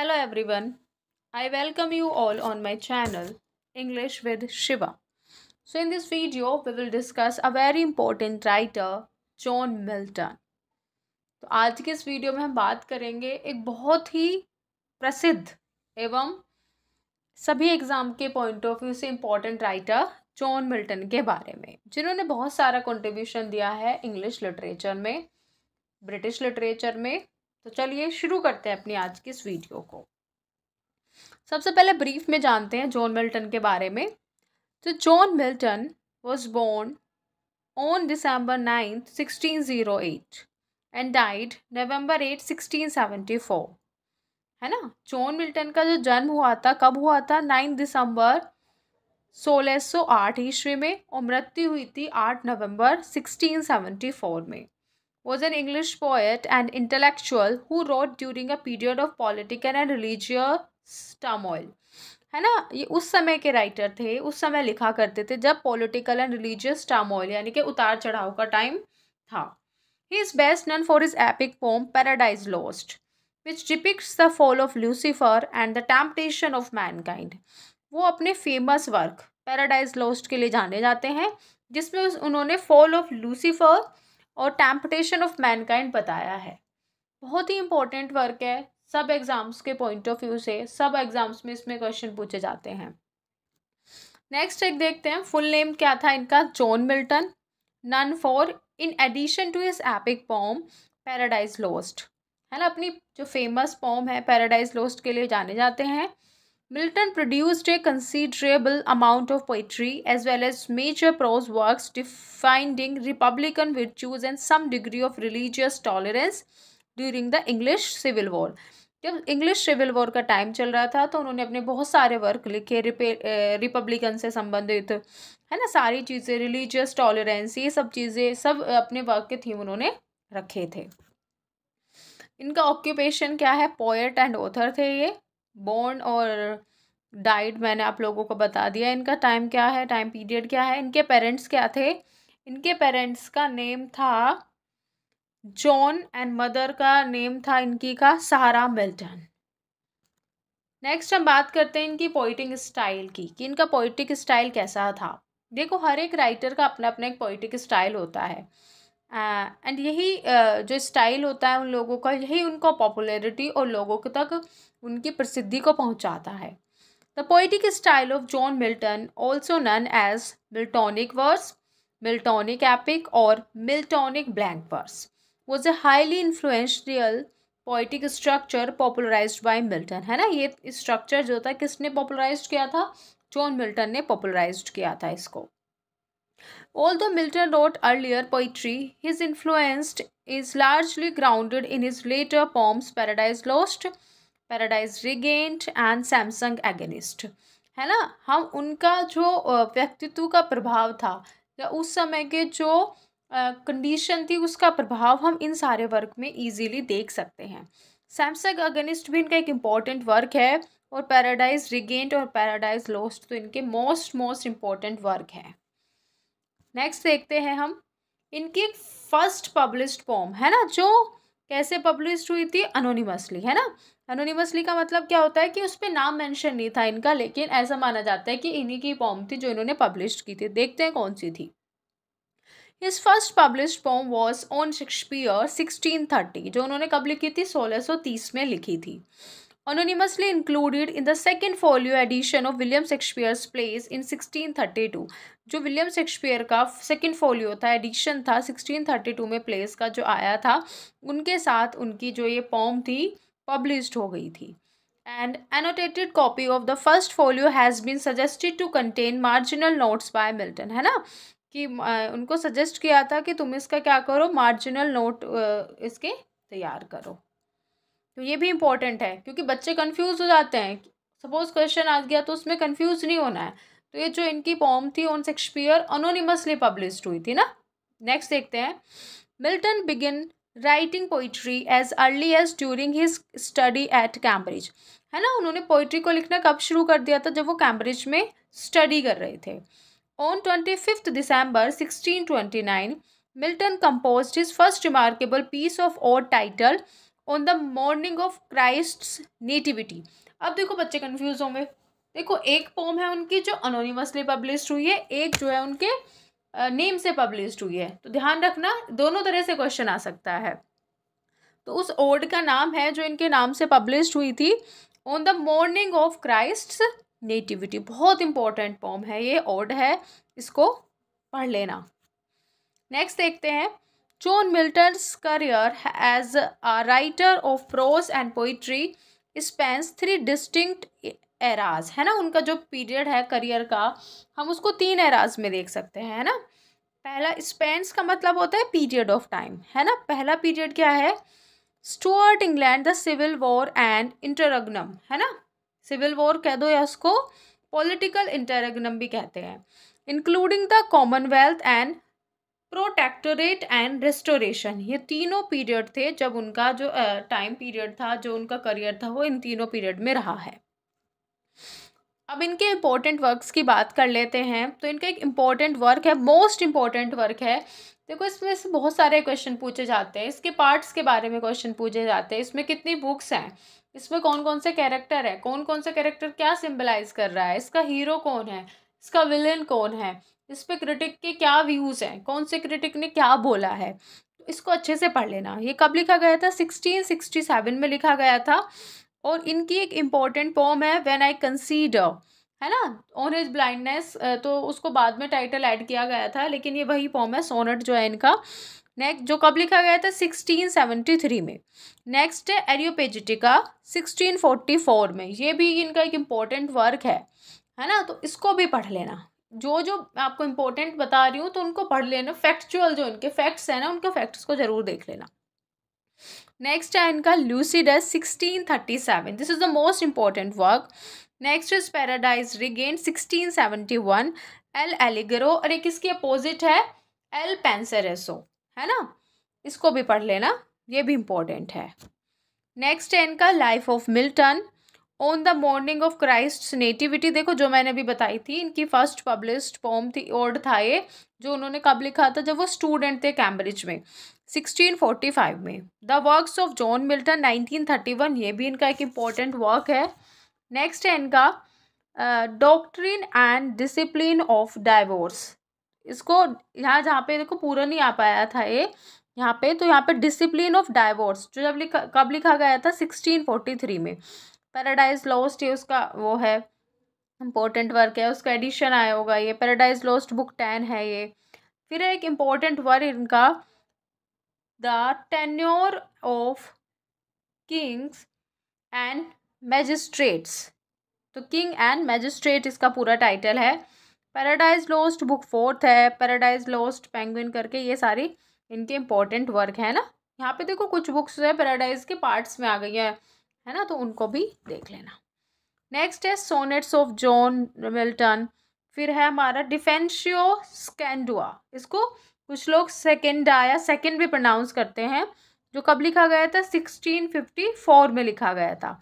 Hello everyone. I welcome you all on my channel English with Shiva. So in this video we will discuss a very important writer John Milton. तो आज के इस video में हम बात करेंगे एक बहुत ही प्रसिद्ध एवं सभी एग्जाम के पॉइंट ऑफ व्यू से इम्पोर्टेंट राइटर जॉन मिल्टन के बारे में, जिन्होंने बहुत सारा कंट्रीब्यूशन दिया है इंग्लिश लिटरेचर में, ब्रिटिश लिटरेचर में। तो चलिए शुरू करते हैं अपनी आज की इस वीडियो को। सबसे पहले ब्रीफ में जानते हैं जॉन मिल्टन के बारे में। तो John Milton was born on December 9th 1608 and died November 8 1674। है ना। जॉन मिल्टन का जो जन्म हुआ था, कब हुआ था? 9 दिसंबर 1608 ईस्वी में, और मृत्यु हुई थी 8 नवंबर 1674 में। Was an English poet and intellectual who wrote during a period of political and religious turmoil। है ना, ये उस समय के राइटर थे, उस समय लिखा करते थे जब पॉलिटिकल एंड रिलीजियस टर्मोइल यानी कि उतार चढ़ाव का टाइम था। He is best known for his epic poem Paradise Lost, which depicts the fall of Lucifer and the temptation of mankind। वो अपने फेमस वर्क पैराडाइज लॉस्ट के लिए जाने जाते हैं, जिसमें उन्होंने फॉल ऑफ लूसीफर और टेम्पटेशन ऑफ मैनकाइंड बताया है। बहुत ही इंपॉर्टेंट वर्क है, सब एग्जाम्स के पॉइंट ऑफ व्यू से, सब एग्जाम्स में इसमें क्वेश्चन पूछे जाते हैं। नेक्स्ट एक देखते हैं, फुल नेम क्या था इनका? John Milton, none for in addition to his epic poem Paradise Lost. है ना, अपनी जो फेमस पोम है पैराडाइज लॉस्ट के लिए जाने जाते हैं। Milton produced a considerable amount of poetry as well as major prose works defining republican virtues and some degree of religious tolerance during the English Civil War। जब English civil war का time चल रहा था तो उन्होंने अपने बहुत सारे वर्क लिखे रिपब्लिकन से संबंधित, है ना, सारी चीज़ें, रिलीजियस टॉलरेंस, ये सब चीज़ें सब अपने वर्क के थीम उन्होंने रखे थे। इनका ऑक्यूपेशन क्या है? पोएट एंड ऑथर थे ये। बोर्न और डाइड मैंने आप लोगों को बता दिया। इनका टाइम क्या है, टाइम पीरियड क्या है? इनके पेरेंट्स क्या थे? इनके पेरेंट्स का नेम था जॉन एंड मदर का नेम था इनकी का सारा मिल्टन। नेक्स्ट हम बात करते हैं इनकी पोइटिक स्टाइल की, कि इनका पोइटिक स्टाइल कैसा था। देखो, हर एक राइटर का अपना अपना एक पोइटिक स्टाइल होता है, एंड यही जो स्टाइल होता है उन लोगों का, यही उनको पॉपुलैरिटी और लोगों तक उनकी प्रसिद्धि को पहुंचाता है। The poetic style of John Milton, also known as Miltonic verse, Miltonic epic और Miltonic blank verse, was a highly influential poetic structure popularised by Milton. है ना, ये स्ट्रक्चर जो था किसने पॉपुलराइज्ड किया था? जॉन मिल्टन ने पॉपुलराइज्ड किया था इसको। Although Milton wrote earlier poetry, his influence is largely grounded in his later poems Paradise Lost, Paradise Regained and Samsung Agonist। है ना, हम उनका जो व्यक्तित्व का प्रभाव था या उस समय के जो कंडीशन थी उसका प्रभाव हम इन सारे वर्क में इजीली देख सकते हैं। सैमसंग अगेनिस्ट भी इनका एक इम्पॉर्टेंट वर्क है, और पैराडाइज रिगेंड और पैराडाइज लॉस्ट तो इनके मोस्ट इम्पॉर्टेंट वर्क हैं। नेक्स्ट देखते हैं हम इनकी फर्स्ट पब्लिश्ड पोम, है ना, जो कैसे पब्लिश्ड हुई थी? अनोनिमसली। है ना, अनोनिमसली का मतलब क्या होता है कि उस पर नाम मेंशन नहीं था इनका, लेकिन ऐसा माना जाता है कि इन्हीं की पोम थी जो इन्होंने पब्लिश की थी। देखते हैं कौन सी थी। His first published poem was on Shakespeare 1630, जो उन्होंने कब लिखी थी? 1630 में लिखी थी। Anonymously included in the second folio edition of William Shakespeare's plays in 1632। जो विलियम शेक्सपियर का सेकंड फोलियो था, एडिशन था 1632 में प्लेस का जो आया था, उनके साथ उनकी जो ये पोम थी पब्लिश्ड हो गई थी। And annotated copy of the first folio has been suggested to contain marginal notes by Milton. है ना, कि उनको सजेस्ट किया था कि तुम इसका क्या करो, मार्जिनल नोट इसके तैयार करो। तो ये भी इम्पोर्टेंट है, क्योंकि बच्चे कंफ्यूज हो जाते हैं। सपोज क्वेश्चन आ गया तो उसमें कंफ्यूज नहीं होना है। तो ये जो इनकी पोम थी ऑन शेक्सपियर अनोनिमसली पब्लिश्ड हुई थी ना। नेक्स्ट देखते हैं, Milton begin writing poetry as early age during his study at Cambridge. है ना, उन्होंने पोइट्री को लिखना कब शुरू कर दिया था? जब वो कैम्ब्रिज में स्टडी कर रहे थे। On 25 December 1629 Milton composed his first remarkable piece of ode title on the morning of Christ's nativity. अब देखो बच्चे कंफ्यूज होंगे। देखो एक पोम है उनकी जो अनोनिमसली पब्लिश्ड हुई है, एक जो है उनके नेम से पब्लिश्ड हुई है। तो ध्यान रखना दोनों तरह से क्वेश्चन आ सकता है। तो उस ओड का नाम है जो इनके नाम से पब्लिश्ड हुई थी, on the morning of Christ's nativity. बहुत इंपॉर्टेंट पोम है ये, ओड है, इसको पढ़ लेना। नेक्स्ट देखते हैं, John Milton's career as a writer of prose and poetry spans 3 distinct eras, है ना। उनका जो पीरियड है करियर का, हम उसको 3 एराज में देख सकते हैं, है ना। पहला स्पेंस का मतलब होता है पीरियड ऑफ टाइम, है ना। पहला पीरियड क्या है, Stuart England, the civil war and interregnum, है ना। सिविल वॉर कह दो या उसको पॉलिटिकल इंटररेग्नम भी कहते हैं। Including the Commonwealth and protectorate and restoration, ये तीनों पीरियड थे जब उनका जो टाइम पीरियड था, जो उनका करियर था, वो इन तीनों पीरियड में रहा है। अब इनके इम्पोर्टेंट वर्क्स की बात कर लेते हैं। तो इनका एक इम्पोर्टेंट वर्क है, मोस्ट इम्पोर्टेंट वर्क है। देखो इसमें से बहुत सारे क्वेश्चन पूछे जाते हैं, इसके पार्ट्स के बारे में क्वेश्चन पूछे जाते हैं, इसमें कितनी बुक्स हैं, इसमें कौन कौन से कैरेक्टर है, कौन कौन से कैरेक्टर क्या सिंबलाइज कर रहा है, इसका हीरो कौन है, इसका विलेन कौन है, इस पे क्रिटिक के क्या व्यूज़ हैं, कौन से क्रिटिक ने क्या बोला है। तो इसको अच्छे से पढ़ लेना। ये कब लिखा गया था, 1667 में लिखा गया था। और इनकी एक इम्पॉर्टेंट पोम है, व्हेन आई कंसीडर, है ना। ऑन हिज ब्लाइंडनेस, तो उसको बाद में टाइटल ऐड किया गया था, लेकिन ये वही पोम है, सोनेट जो है इनका। नेक्स्ट जो कब लिखा गया था, 1673 में। नेक्स्ट है एरियोपेजिटिका, 1644 में। ये भी इनका एक इम्पॉर्टेंट वर्क है ना। तो इसको भी पढ़ लेना। जो जो मैं आपको इम्पोर्टेंट बता रही हूँ तो उनको पढ़ लेना। फैक्चुअल जो इनके फैक्ट्स हैं ना, उनके फैक्ट्स को जरूर देख लेना। नेक्स्ट है इनका Lycidas, 1637, this is the most important work. Next is Paradise Regain, 1671। L'Allegro, और एक इसकी अपोजिट है एल पेंसेरेसो, है ना। इसको भी पढ़ लेना, ये भी इम्पोर्टेंट है। नेक्स्ट है इनका life of Milton, on the morning of Christ nativity. देखो जो मैंने अभी बताई थी, इनकी फर्स्ट पब्लिश्ड पोम थी, ओड था ये, जो उन्होंने कब लिखा था, जब वो स्टूडेंट थे कैम्ब्रिज में, 1645 में। The works of John Milton, 1931, ये भी इनका एक इम्पॉर्टेंट वर्क है। नेक्स्ट है इनका doctrine and discipline of divorce. इसको यहाँ जहाँ पे देखो पूरा नहीं आ पाया था ये यहाँ पे, तो यहाँ पे डिसिप्लिन ऑफ डाइवोर्स जो जब कब लिखा गया था, 1643 में। पैराडाइज लॉस्ट, ये उसका वो है इम्पोर्टेंट वर्क है, उसका एडिशन आया होगा ये। पैराडाइज लॉस्ट बुक 10 है ये। फिर एक इम्पोर्टेंट वर्क इनका the tenure of Kings and magistrates. तो किंग एंड मैजिस्ट्रेट इसका पूरा टाइटल है। पैराडाइज लॉस्ट बुक 4 है, पैराडाइज लॉस्ट पेंगुइन करके, ये सारी इनके इम्पोर्टेंट वर्क है ना। यहाँ पे देखो कुछ बुक्स है पैराडाइज के पार्ट्स में आ गई है ना, तो उनको भी देख लेना। नेक्स्ट है सोनेट्स ऑफ जॉन मिल्टन। फिर है हमारा डिफेंशियो स्कैंडुआ, इसको कुछ लोग सेकेंडा या सेकेंड भी प्रोनाउंस करते हैं, जो कब लिखा गया था, 1654 में लिखा गया था।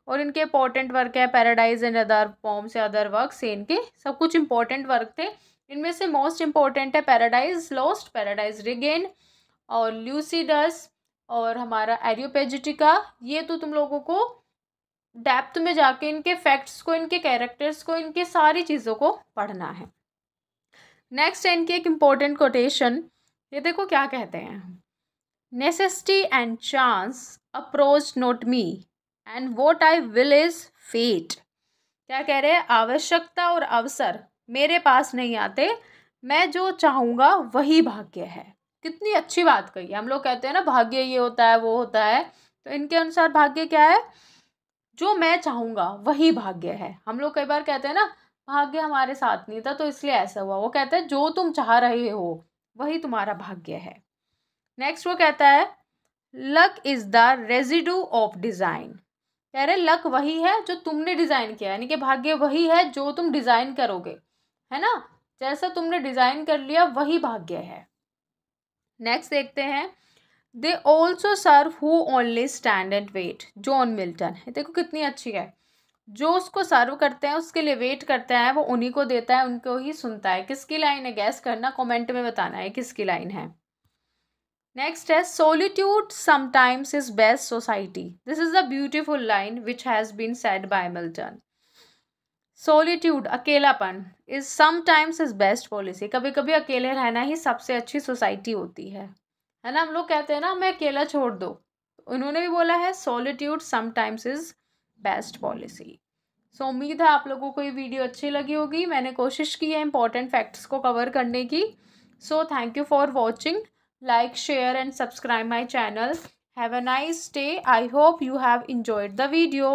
और इनके इंपॉर्टेंट वर्क है पैराडाइज एंड अदर पोम्स या अदर वर्क से, इनके सब कुछ इंपॉर्टेंट वर्क थे। इनमें से मोस्ट इंपॉर्टेंट है पैराडाइज लॉस्ट, पैराडाइज रिगेन और ल्यूसिडस और हमारा एरियोपेजिटिका। ये तो तुम लोगों को डेप्थ में जाके इनके फैक्ट्स को, इनके कैरेक्टर्स को, इनके सारी चीज़ों को पढ़ना है। नेक्स्ट है इनकी एक इम्पोर्टेंट कोटेशन, ये देखो क्या कहते हैं, necessity and chance approach not me and what I will is fate. क्या कह रहे हैं, आवश्यकता और अवसर मेरे पास नहीं आते, मैं जो चाहूँगा वही भाग्य है। कितनी अच्छी बात कही है। हम लोग कहते हैं ना भाग्य ये होता है वो होता है, तो इनके अनुसार भाग्य क्या है, जो मैं चाहूँगा वही भाग्य है। हम लोग कई बार कहते हैं ना भाग्य हमारे साथ नहीं था तो इसलिए ऐसा हुआ, वो कहते हैं जो तुम चाह रहे हो वही तुम्हारा भाग्य है। नेक्स्ट वो कहता है luck is the residue of design. कह रहे लक वही है जो तुमने डिजाइन किया, यानी कि भाग्य वही है जो तुम डिजाइन करोगे, है ना। जैसा तुमने डिजाइन कर लिया वही भाग्य है। नेक्स्ट देखते हैं they also serve who only stand and wait, John Milton है। देखो कितनी अच्छी है, जो उसको सर्व करते हैं उसके लिए वेट करते हैं, वो उन्हीं को देता है, उनको ही सुनता है। किसकी लाइन है, गैस करना, कमेंट में बताना है किसकी लाइन है। Next is solitude sometimes is best society. This is a beautiful line which has been said by Milton. Solitude, अकेलापन is sometimes is best policy. कभी कभी अकेले रहना ही सबसे अच्छी सोसाइटी होती है ना. हम लोग कहते हैं ना मैं अकेला छोड़ दो, उन्होंने भी बोला है solitude sometimes is best policy. सो उम्मीद है आप लोगों को ये वीडियो अच्छी लगी होगी. मैंने कोशिश की है इंपॉर्टेंट फैक्ट्स को कवर करने की. So thank you for watching. Like, share and subscribe my channel. Have a nice day. I hope you have enjoyed the video.